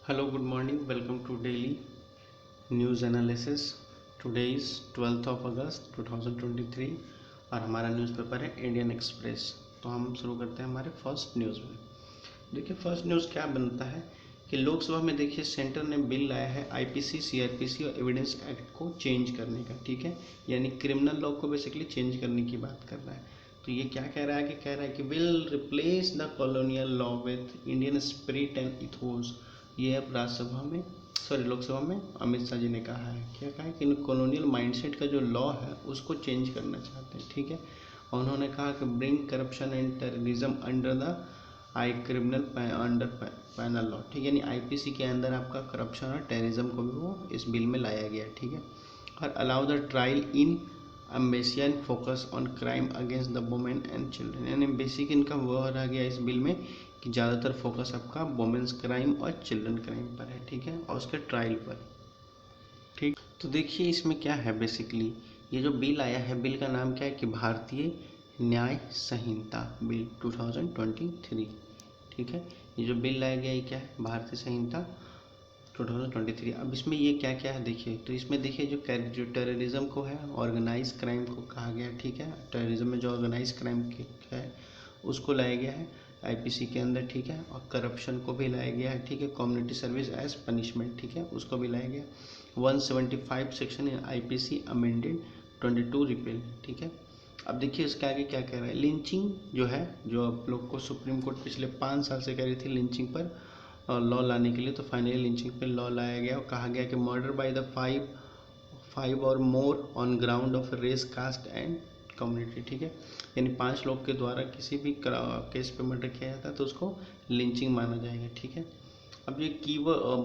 Hello, good morning. Welcome to daily news analysis. Today is 12th of August 2023 और हमारा newspaper है Indian express. तो हम शुरू करते हैं हमारे फर्स्ट न्यूज़ में। देखिए फर्स्ट न्यूज़ क्या बनता है कि लोकसभा में देखिए सेंटर ने बिल लाया है आईपीसी, सीआरपीसी और एविडेंस एक्ट को चेंज करने का, ठीक है, यानी क्रिमिनल लॉ को बेसिकली चेंज करने की बात कर रहा है। तो ये क्या कह रहा है कि will replace the colonial law with Indian spirit and ethos. ये अब लोकसभा में अमित शाह जी ने कहा है, क्या कहा है कि कॉलोनियल माइंडसेट का जो लॉ है उसको चेंज करना चाहते हैं, ठीक है। और उन्होंने कहा कि bring corruption and terrorism under the I criminal under panel law, ठीक है, यानी आईपीसी के अंदर आपका करप्शन और टेररिज्म को भी वो इस बिल में लाया गया, ठीक है। और allow the trial in embassy and focus on crime against the women and children, यानी बेसिक इनका वो रह गया इस बिल में कि ज़्यादातर फोकस आपका वुमेन्स क्राइम और चिल्ड्रन क्राइम पर है, ठीक है, और उसके ट्रायल पर, ठीक। तो देखिए इसमें क्या है, बेसिकली ये जो बिल आया है, बिल का नाम क्या है कि भारतीय न्याय संहिता बिल 2023, ठीक है। ये जो बिल लाया गया है क्या है, भारतीय संहिता 2023। अब इसमें ये क्या क्या है देखिए, तो इसमें देखिए जो टेररिज्म को है, ऑर्गेनाइज क्राइम को कहा गया है, ठीक है। टेररिज्म में जो ऑर्गेनाइज क्राइम है उसको लाया गया है आईपीसी के अंदर, ठीक है। और करप्शन को भी लाया गया है, ठीक है। कम्युनिटी सर्विस एज पनिशमेंट, ठीक है, उसको भी लाया गया। 175 section in IPC amended 22 repel, ठीक है। अब देखिए इसके आगे क्या कह रहा है, लिंचिंग जो है, जो आप लोग को सुप्रीम कोर्ट पिछले 5 साल से कह रही थी लिंचिंग पर लॉ लाने के लिए, तो फाइनली लिंचिंग पे लॉ लाया गया और कहा गया कि murder bye the five or more on ground of race, caste and community, ठीक है, यानी 5 लोग के द्वारा किसी भी केस पे मर्डर किया जाता है तो उसको लिंचिंग माना जाएगा, ठीक है। अब ये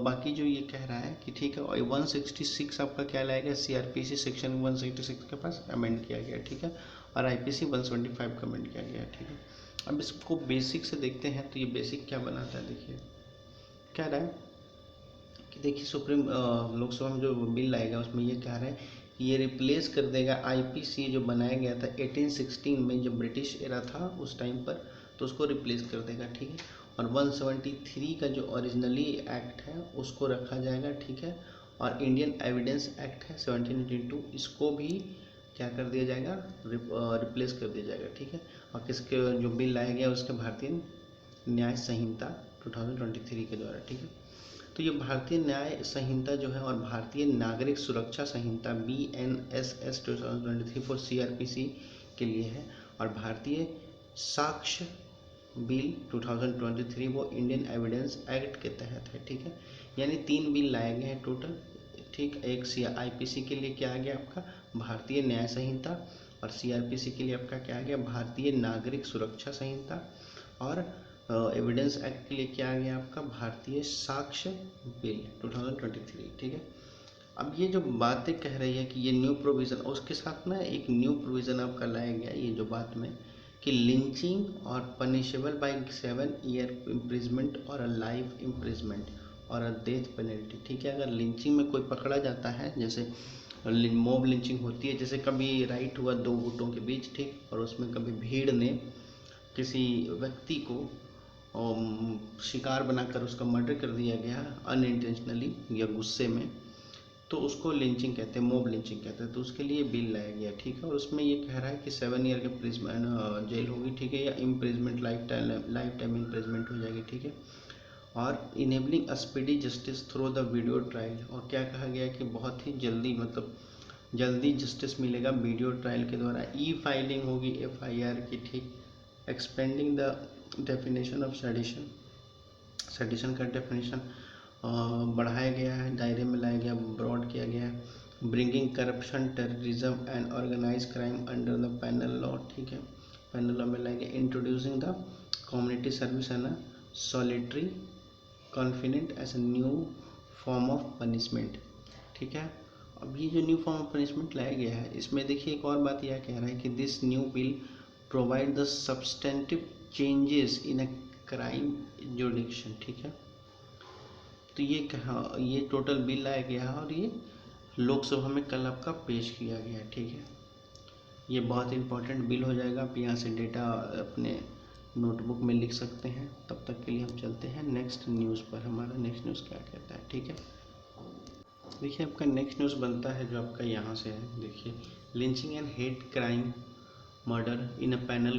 बाकी जो ये कह रहा है कि ठीक है, और 166 आपका क्या लाया गया, सीआरपीसी सेक्शन 166 के पास अमेंड किया गया, ठीक है, और आईपीसी 175 का अमेंड किया गया, ठीक है। अब इसको बेसिक से देखते हैं, तो ये बेसिक क्या बनाता है, देखिए कह रहा है कि देखिए लोकसभा में जो बिल लाएगा उसमें ये कह रहा है कि ये रिप्लेस कर देगा आईपीसी जो बनाया गया था 1816 में, जब ब्रिटिश एरा था उस टाइम पर, तो उसको रिप्लेस कर देगा, ठीक है। और 173 का जो ओरिजिनली एक्ट है उसको रखा जाएगा, ठीक है। और इंडियन एविडेंस एक्ट है 1782, इसको भी क्या कर दिया जाएगा, रिप्लेस कर दिया जाएगा, ठीक है। और किसके जो बिल लाया गया उसके भारतीय न्याय संहिता 2023 के द्वारा, ठीक है। तो ये भारतीय न्याय संहिता जो है और भारतीय नागरिक सुरक्षा संहिता BNSS 2023 फॉर CRPC के लिए है, और भारतीय साक्ष्य बिल 2023 वो इंडियन एविडेंस एक्ट के तहत है, ठीक है। यानी 3 बिल लाए गए हैं टोटल, ठीक। एक आईपीसी के लिए क्या आ गया आपका, भारतीय न्याय संहिता, और सीआरपीसी के लिए आपका क्या आ गया, भारतीय नागरिक सुरक्षा संहिता, और एविडेंस एक्ट के लिए क्या आ गया आपका, भारतीय साक्ष्य बिल 2023, ठीक है। अब ये जो बातें कह रही है कि ये न्यू प्रोविज़न, उसके साथ ना एक न्यू प्रोविज़न आपका लाया गया, ये जो बात में कि लिंचिंग और पनिशेबल बाय 7 ईयर इम्प्रिजमेंट और अ लाइफ इम्प्रिजमेंट और अ डेथ पेनल्टी, ठीक है। अगर लिंचिंग में कोई पकड़ा जाता है, जैसे मॉब लिंचिंग होती है, जैसे कभी राइट हुआ 2 गुटों के बीच, ठीक, और उसमें कभी भीड़ ने किसी व्यक्ति को शिकार बनाकर उसका मर्डर कर दिया गया अनइंटेंशनली या गुस्से में, तो उसको लिंचिंग कहते हैं, मॉब लिंचिंग कहते हैं। तो उसके लिए बिल लाया गया, ठीक है। और उसमें ये कह रहा है कि 7 ईयर के जेल होगी, ठीक है, या इम्प्रिजमेंट लाइफ टाइम इम्प्रिजमेंट हो जाएगी, ठीक है। और enabling a speedy justice through the video trial, और क्या कहा गया है कि बहुत ही जल्दी, मतलब जल्दी जस्टिस मिलेगा वीडियो ट्रायल के द्वारा। ई फाइलिंग होगी FIR की, ठीक। Expanding the definition of sedition, sedition का डेफिनेशन बढ़ाया गया है, दायरे में लाया गया, ब्रॉड किया गया है। Bringing corruption, terrorism and organise crime under the penal law, ठीक है, पेनल लॉ में लाया गया। Introducing the community service and solitary confinement as a new form of punishment, ठीक है। अब ये जो न्यू फॉर्म ऑफ पनिशमेंट लाया गया है, इसमें देखिए एक और बात यह कह रहा है कि this new bill provide the substantive changes in a crime जुडिक्शन, ठीक है। तो ये कहा, ये टोटल बिल लाया गया है और ये लोकसभा में कल आपका पेश किया गया, ठीक है। ये बहुत इंपॉर्टेंट बिल हो जाएगा, आप यहाँ से डेटा अपने नोटबुक में लिख सकते हैं। तब तक के लिए हम चलते हैं नेक्स्ट न्यूज़ पर। हमारा नेक्स्ट न्यूज़ क्या कहता है, ठीक है। देखिए आपका नेक्स्ट न्यूज़ बनता है जो आपका यहाँ से है। देखिए, lynching and hate crime murder in a panel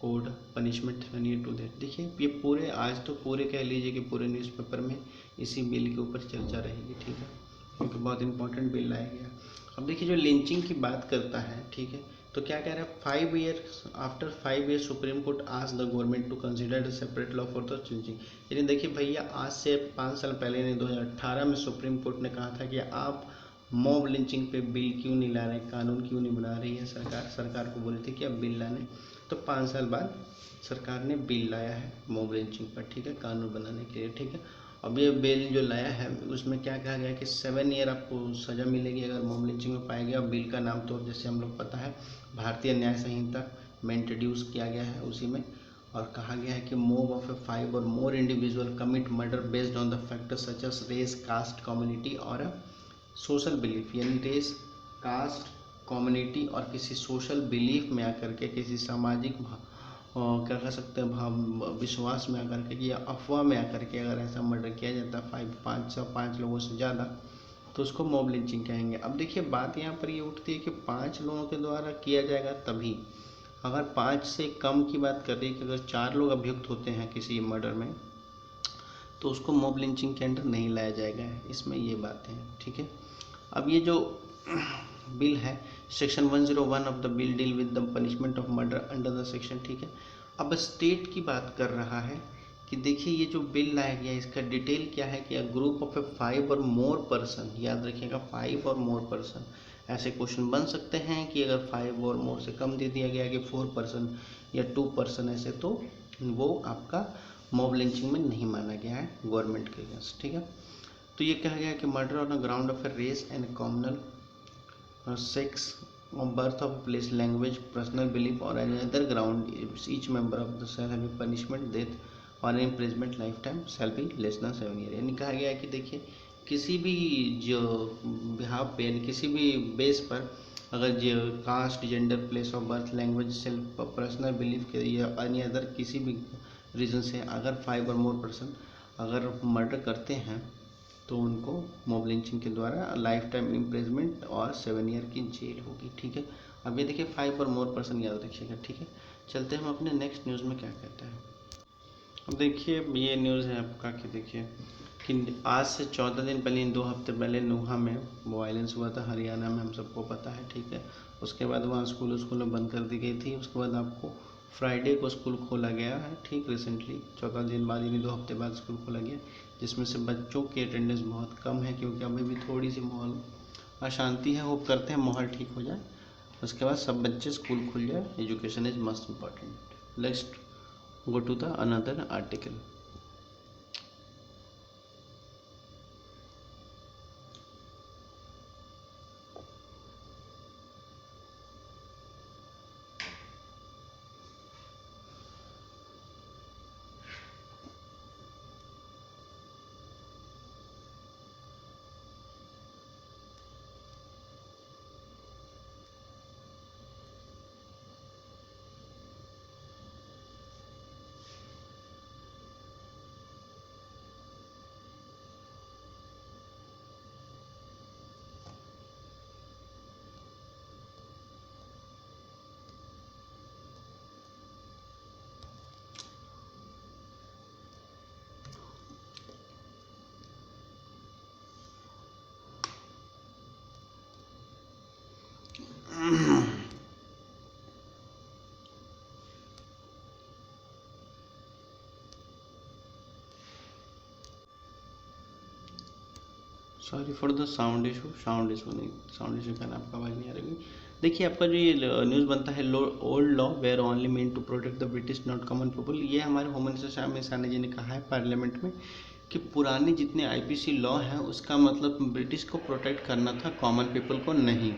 code punishment 7 years to death. देखिए ये पूरे आज तो पूरे कह लीजिए कि पूरे न्यूज़पेपर में इसी बिल के ऊपर चर्चा रहेगी, ठीक है, क्योंकि बहुत इंपॉर्टेंट बिल लाया गया। अब देखिए जो लिंचिंग की बात करता है, ठीक है, तो क्या कह रहा है, 5 years after 5 years Supreme Court आज the government to consider separate law for the lynching. यानी देखिए भैया आज से 5 साल पहले यानी 2018 में सुप्रीम कोर्ट ने कहा था कि आप मॉब लिंचिंग पे बिल क्यों नहीं ला रहे, कानून क्यों नहीं बना रही है सरकार को बोली थी कि अब बिल लाने। तो 5 साल बाद सरकार ने बिल लाया है मॉब लिंचिंग पर, ठीक है, कानून बनाने के लिए, ठीक है। अब ये बिल जो लाया है उसमें क्या कहा गया है कि 7 year आपको सज़ा मिलेगी अगर मॉब लिंचिंग में पाया गया। बिल का नाम तो जैसे हम लोग पता है भारतीय न्याय संहिता में इंट्रोड्यूस किया गया है उसी में, और कहा गया है कि mob of a 5 or more individual commit murder based on the factors such as race, caste, community और सोशल बिलीफ। यानी रेस, कास्ट, कम्युनिटी और किसी सोशल बिलीफ में आकर के, किसी सामाजिक क्या कह सकते हैं भाव विश्वास में आकर के या अफवाह में आकर के अगर ऐसा मर्डर किया जाता है 5 लोगों से ज़्यादा, तो उसको मॉब लिंचिंग कहेंगे। अब देखिए बात यहाँ पर ये उठती है कि 5 लोगों के द्वारा किया जाएगा तभी, अगर 5 से कम की बात कर रही है कि अगर 4 लोग अभियुक्त होते हैं किसी मर्डर में तो उसको मॉब लिंचिंग के अंडर नहीं लाया जाएगा, इसमें ये बात है, ठीक है। अब ये जो बिल है section 101 of the bill deal with the punishment of murder under the section, ठीक है। अब स्टेट की बात कर रहा है कि देखिए ये जो बिल लाया गया इसका डिटेल क्या है कि group of a 5 or more person, याद रखिएगा 5 और मोर पर्सन, ऐसे क्वेश्चन बन सकते हैं कि अगर 5 और मोर से कम दे दिया गया कि 4 पर्सन या 2 पर्सन ऐसे, तो वो आपका मॉब लिंचिंग में नहीं माना गया है गवर्नमेंट के अगेंस्ट, ठीक है। तो ये कहा गया है कि murder on the ground of a race and communal sex or birth of a place, language, personal belief or any other ground, each member of the shall be punishment death or imprisonment lifetime shall be less than 7 years। यानी कहा गया है कि देखिए किसी भी जो बिहाव पे यानी किसी भी बेस पर अगर जो caste, gender, place of birth, language, self, personal belief के या अन्य अदर किसी भी रीज़न से अगर 5 और मोर पर्सन अगर मर्डर करते हैं तो उनको मॉब लिंचिंग के द्वारा लाइफ टाइम इम्प्रिजमेंट और 7 year की जेल होगी, ठीक है। अब ये देखिए 5 और मोर पर्सन याद रखिएगा, ठीक है। चलते हैं हम अपने नेक्स्ट न्यूज़ में क्या कहता है। अब देखिए ये न्यूज़ है आपका कि देखिए कि आज से 14 दिन पहले 2 हफ्ते पहले नूहा में वायलेंस हुआ था, हरियाणा में, हम सबको पता है, ठीक है। उसके बाद वहाँ स्कूल बंद कर दी गई थी। उसके बाद आपको फ्राइडे को स्कूल खोला गया है, ठीक, रिसेंटली 14 दिन बाद यानी 2 हफ्ते बाद स्कूल खोला गया, जिसमें से बच्चों की अटेंडेंस बहुत कम है क्योंकि अभी भी थोड़ी सी माहौल अशांति है। होप करते हैं माहौल ठीक हो जाए, उसके बाद सब बच्चे स्कूल खुल जाए। Education is must important. Let's go to the another article. Sorry for the sound issue नहीं, साउंड इशू का आपका आवाज़ नहीं आ रही। देखिए आपका जो ये न्यूज़ बनता है old law where only mean to protect the British not common people. ये हमारे होम मिनिस्टर अमित शाह जी ने कहा है पार्लियामेंट में कि पुराने जितने आईपीसी लॉ हैं उसका मतलब ब्रिटिश को प्रोटेक्ट करना था, कॉमन पीपल को नहीं।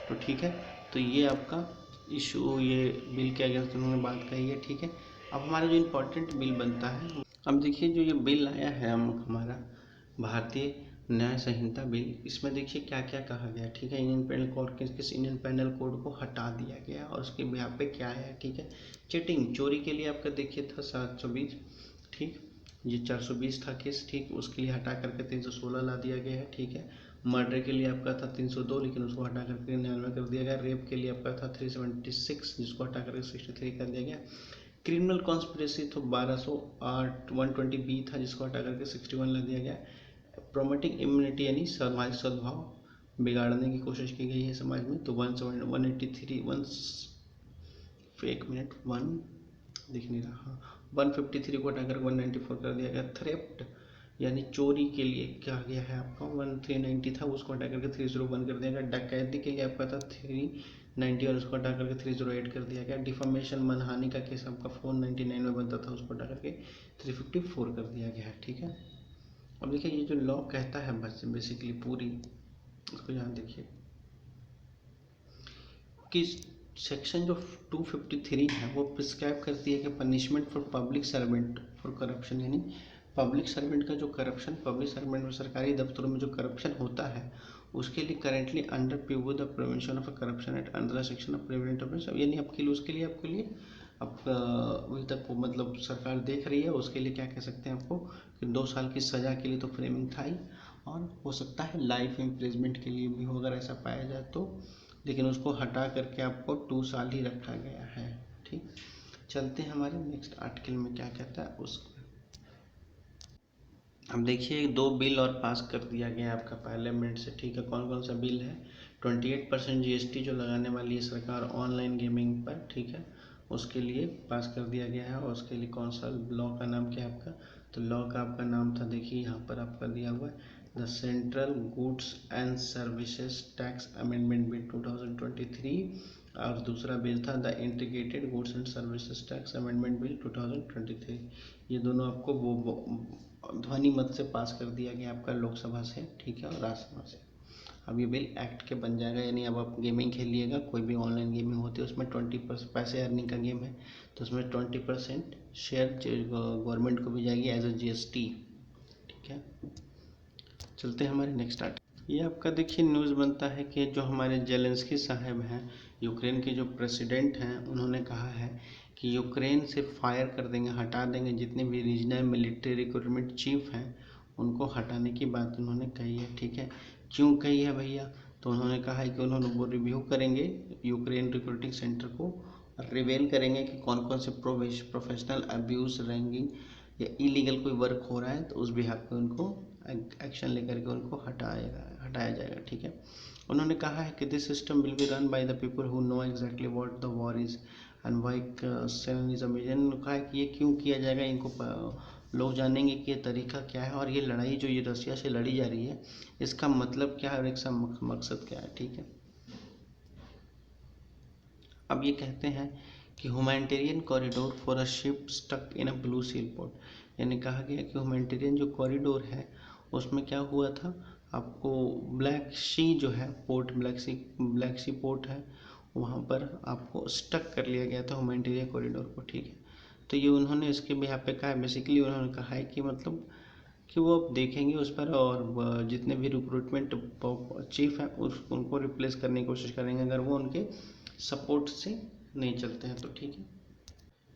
तो ठीक है, तो ये आपका इशू, ये बिल के अगेंस्ट उन्होंने बात कही है, ठीक है। अब हमारा जो इम्पोर्टेंट बिल बनता है, अब देखिए जो ये बिल आया है हमारा भारतीय न्याय संहिता बिल, इसमें देखिए क्या क्या कहा गया, ठीक है। इंडियन पेनल कोड, किस इंडियन पेनल कोड को हटा दिया गया और उसके यहाँ पे क्या है, ठीक है। चीटिंग, चोरी के लिए आपका देखिए था 720, ठीक, ये 420 था केस, ठीक, उसके लिए हटा करके 316 ला दिया गया है, ठीक है। मर्डर के लिए आपका था 302, लेकिन उसको हटा करके 99 कर दिया गया। रेप के लिए आपका था 376, जिसको हटा करके 63 कर दिया गया। क्रिमिनल कॉन्स्पिरेसी तो 1208 120 बी था, जिसको हटा करके 61 ला दिया गया। प्रोमोटिंग इम्यूनिटी यानी सामाजिक सद्भाव बिगाड़ने की कोशिश की गई है समाज में, तो 183 एक मिनट, वन दिख नहीं रहा, 153 को हटाकर 194 कर दिया गया। थ्रेफ्ट यानी चोरी के लिए क्या गया है आपका 1390 था, उसको हटा करके 301 कर दिया गया। डकैती के लिए आपका था 390 और उसको हटा करके 308 कर दिया गया। डिफामेशन मनहानि का केस आपका 499 में बनता था, उसको हटा करके 354 कर दिया गया है, ठीक है। अब देखिए ये जो लॉ कहता है बस बेसिकली पूरी, इसको यहाँ देखिए कि सेक्शन जो 253 है वो प्रिस्क्राइब करती है कि punishment for public servant for corruption, यानी पब्लिक सर्वेंट का जो करप्शन, पब्लिक सर्वेंट में सरकारी दफ्तरों में जो करप्शन होता है उसके लिए currently under PO the prevention of corruption at under section of prevent of, यानी आपके लिए उसके लिए आपके लिए अब अभी तक मतलब सरकार देख रही है, उसके लिए क्या कह सकते हैं आपको कि 2 साल की सज़ा के लिए तो फ्रेमिंग था ही, और हो सकता है लाइफ इम्प्रिजमेंट के लिए भी हो अगर ऐसा पाया जाए तो, लेकिन उसको हटा करके आपको 2 साल ही रखा गया है, ठीक। चलते हैं हमारे नेक्स्ट आर्टिकल में क्या कहता है उस। अब देखिए 2 बिल और पास कर दिया गया है आपका पार्लियामेंट से, ठीक है। कौन कौन सा बिल है, 28% GST जो लगाने वाली है सरकार ऑनलाइन गेमिंग पर, ठीक है, उसके लिए पास कर दिया गया है। और उसके लिए कौन सा लॉ का नाम क्या है आपका, तो लॉ का आपका नाम था देखिए यहाँ पर आपका दिया हुआ है, the central goods and services tax amendment bill 2023, और दूसरा बिल था the integrated goods and services tax amendment bill 2023। ये दोनों आपको वो ध्वनि मत से पास कर दिया गया आपका लोकसभा से, ठीक है, और राज्यसभा से। अब ये बिल एक्ट के बन जाएगा, यानी अब आप गेमिंग खेलिएगा, कोई भी ऑनलाइन गेमिंग होती है उसमें 20% पैसे अर्निंग का गेम है, तो उसमें 20% शेयर गवर्नमेंट को भी जाएगी एज अ GST, ठीक है। चलते हैं हमारे नेक्स्ट आर्टिकल। ये आपका देखिए न्यूज़ बनता है कि जो हमारे जेलेंस्की साहब हैं, यूक्रेन के जो प्रेसिडेंट हैं, उन्होंने कहा है कि यूक्रेन से फायर कर देंगे, हटा देंगे, जितने भी रीजनल मिलिट्री रिक्रूटमेंट चीफ हैं उनको हटाने की बात उन्होंने कही है, ठीक है। क्यों कही है भैया, तो उन्होंने कहा है कि उन्होंने वो रिव्यू करेंगे यूक्रेन रिक्रूटिंग सेंटर को, रिवेल करेंगे कि कौन कौन से प्रोफेशनल अब्यूज़ रैंगिंग या इलीगल कोई वर्क हो रहा है, तो उस बिहाफ पे उनको एक्शन लेकर के उनको हटाया जाएगा, ठीक है। उन्होंने कहा है कि this system will be run by the people who know exactly what the war is and why cynicism is. इन्होंने कहा है कि ये क्यों किया जाएगा, इनको लोग जानेंगे कि ये तरीका क्या है और ये लड़ाई जो ये रसिया से लड़ी जा रही है इसका मतलब क्या है और इसका मकसद क्या है, ठीक है। अब ये कहते हैं कि humanitarian corridor for a ship stuck in a blue seal port, यानी कहा गया कि ह्यूमैनिटेरियन जो कॉरिडोर है उसमें क्या हुआ था आपको, ब्लैक सी जो है पोर्ट, ब्लैक सी पोर्ट है, वहाँ पर आपको स्टक कर लिया गया था ह्यूमैनिटेरियन कॉरिडोर को, ठीक है। तो ये उन्होंने इसके यहाँ पे कहा है, बेसिकली उन्होंने कहा है कि मतलब कि वो अब देखेंगे उस पर और जितने भी रिक्रूटमेंट चीफ हैं उनको रिप्लेस करने की कोशिश करेंगे अगर वो उनके सपोर्ट से नहीं चलते हैं तो, ठीक है।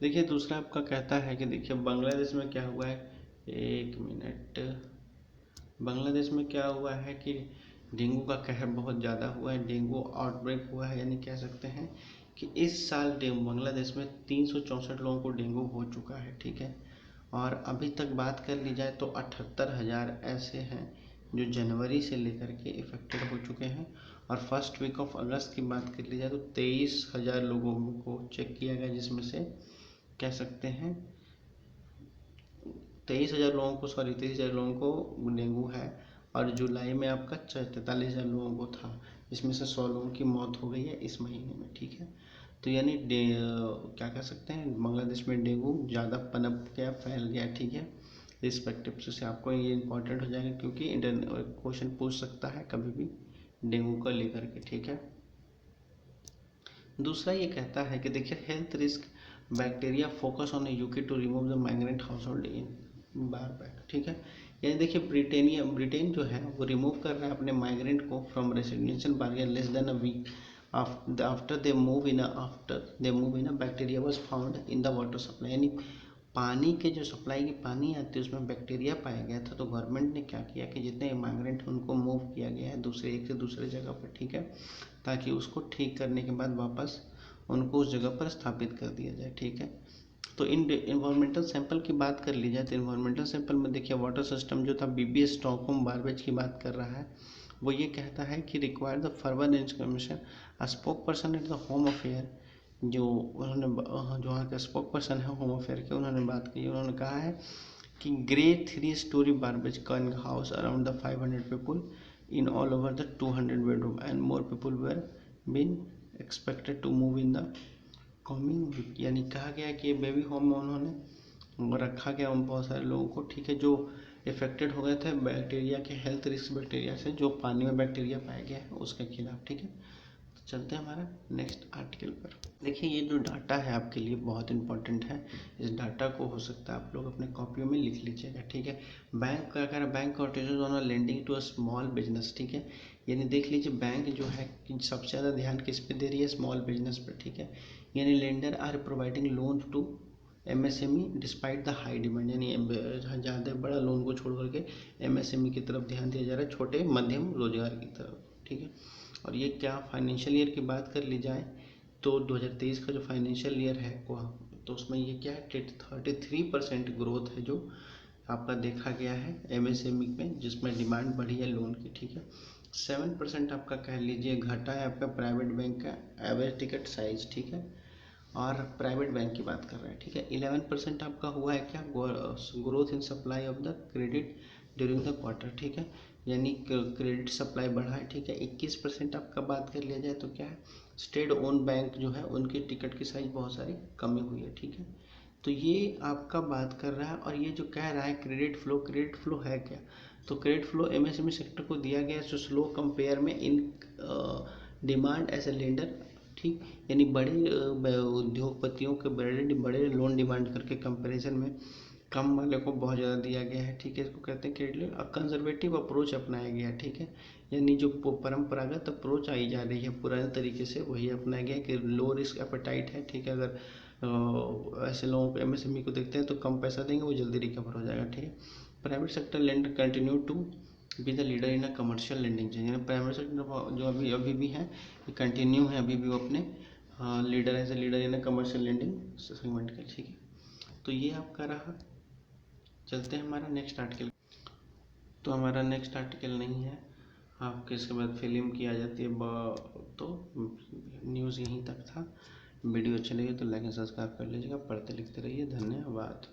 देखिए दूसरा आपका कहता है कि देखिए बांग्लादेश में क्या हुआ है, एक मिनट, बांग्लादेश में क्या हुआ है कि डेंगू का कहर बहुत ज़्यादा हुआ है, डेंगू आउटब्रेक हुआ है, यानी कह सकते हैं कि इस साल बांग्लादेश में 364 लोगों को डेंगू हो चुका है, ठीक है। और अभी तक बात कर ली जाए तो 78,000 ऐसे हैं जो जनवरी से लेकर के इफेक्टेड हो चुके हैं, और फर्स्ट वीक ऑफ अगस्त की बात कर ली जाए तो 23,000 लोगों को चेक किया गया, जिसमें से कह सकते हैं 23,000 लोगों को डेंगू है, और जुलाई में आपका 43,000 लोगों को था, जिसमें से 100 लोगों की मौत हो गई है इस महीने में, ठीक है। तो यानी क्या कह सकते हैं बांग्लादेश में डेंगू ज़्यादा पनप गया, फैल गया, ठीक है। रिस्पेक्टिव से आपको ये इंपॉर्टेंट हो जाएगा क्योंकि क्वेश्चन पूछ सकता है कभी भी डेंगू को लेकर के, ठीक है। दूसरा ये कहता है कि देखिए health risk bacteria focus on UK to remove the migrant household in barracks, ठीक है। यानी देखिए ब्रिटेन जो है वो रिमूव कर रहा है अपने माइग्रेंट को from residential barrier less than a week after they move in a bacteria was found in the water supply. यानी पानी के जो सप्लाई की पानी आती है उसमें बैक्टीरिया पाया गया था, तो गवर्नमेंट ने क्या किया कि जितने माइग्रेंट हैं उनको मूव किया गया है दूसरे एक से दूसरे जगह पर, ठीक है, ताकि उसको ठीक करने के बाद वापस उनको उस जगह पर स्थापित कर दिया जाए, ठीक है। तो इन इन्वायरमेंटल सैंपल की बात कर ली जाए तो इन्वायरमेंटल सैंपल में देखिए वाटर सिस्टम जो था बीबीएस स्टॉकहोम बारबेज की बात कर रहा है। वो ये कहता है कि require the further information a spokesperson at the home affair, जो उन्होंने जो वहाँ का स्पोक पर्सन है होम अफेयर के, उन्होंने बात की, उन्होंने कहा है कि grey 3 storey barges can house around the 500 people in all over the 200 bedroom and more people were been expected to move in the coming week. यानी कहा गया कि बेबी होम में उन्होंने रखा गया उन बहुत सारे लोगों को, ठीक है, जो इफेक्टेड हो गए थे बैक्टीरिया के हेल्थ रिस्क बैक्टीरिया से, जो पानी में बैक्टीरिया पाया गया है उसके खिलाफ, ठीक है। तो चलते हैं हमारा नेक्स्ट आर्टिकल पर। देखिए ये जो डाटा है आपके लिए बहुत इंपॉर्टेंट है, इस डाटा को हो सकता है आप लोग अपने कॉपियों में लिख लीजिएगा, ठीक है। बैंक का अगर bank authorisation on lending to a small business, ठीक है। यानी देख लीजिए बैंक जो है कि सबसे ज़्यादा ध्यान किस पे दे रही है, स्मॉल बिजनेस पर, ठीक है। यानी lender are providing loan to MSME despite the high demand, यानी ज़्यादा बड़ा लोन को छोड़ करके एमएसएमई की तरफ ध्यान दिया जा रहा है, छोटे मध्यम रोजगार की तरफ, ठीक है। और ये क्या फाइनेंशियल ईयर की बात कर ली जाए तो 2023 का जो फाइनेंशियल ईयर है वो, तो उसमें ये क्या है 33% ग्रोथ है जो आपका देखा गया है एमएसएमई में, जिसमें डिमांड बढ़ी है लोन की, ठीक है। 7% आपका कह लीजिए घटा है आपका प्राइवेट बैंक का एवरेज टिकट साइज, ठीक है, और प्राइवेट बैंक की बात कर रहे हैं, ठीक है। 11% आपका हुआ है क्या growth in supply of the credit during the quarter, ठीक है, यानी क्रेडिट सप्लाई बढ़ा है, ठीक है। 21% आपका बात कर लिया जाए तो क्या है स्टेट ओन बैंक जो है उनकी टिकट की साइज बहुत सारी कमी हुई है, ठीक है। तो ये आपका बात कर रहा है, और ये जो कह रहा है क्रेडिट फ्लो है क्या, तो क्रेडिट फ्लो एमएसएमई सेक्टर को दिया गया है स्लो कंपेयर में in demand as a lender, ठीक, यानी बड़े उद्योगपतियों के बड़े लोन डिमांड करके कंपैरिजन में कम वाले को बहुत ज़्यादा दिया गया है, ठीक है। इसको कहते हैं क्रेडिट कंजर्वेटिव अप्रोच अपनाया गया है, ठीक है। यानी जो परंपरागत अप्रोच आई जा रही है पुराने तरीके से वही अपनाया गया कि लो रिस्क एपेटाइट है, ठीक है। अगर ऐसे लोगों को एमएसएमई को देखते हैं तो कम पैसा देंगे वो जल्दी रिकवर हो जाएगा, ठीक है। Private sector lender continue to be the leader in a commercial lending, यानी प्राइवेट सेक्टर जो अभी भी है ये कंटिन्यू है अभी भी वो अपने leader as a leader in a commercial lending segment का, ठीक है। तो ये आपका रहा। चलते हैं हमारा नेक्स्ट आर्टिकल। तो हमारा नेक्स्ट आर्टिकल नहीं है आपके, इसके बाद फिल्म की आ जाती है तो न्यूज़ यहीं तक था। वीडियो अच्छी लगी तो लाइक एंड सब्सक्राइब कर लीजिएगा, पढ़ते लिखते रहिए, धन्यवाद।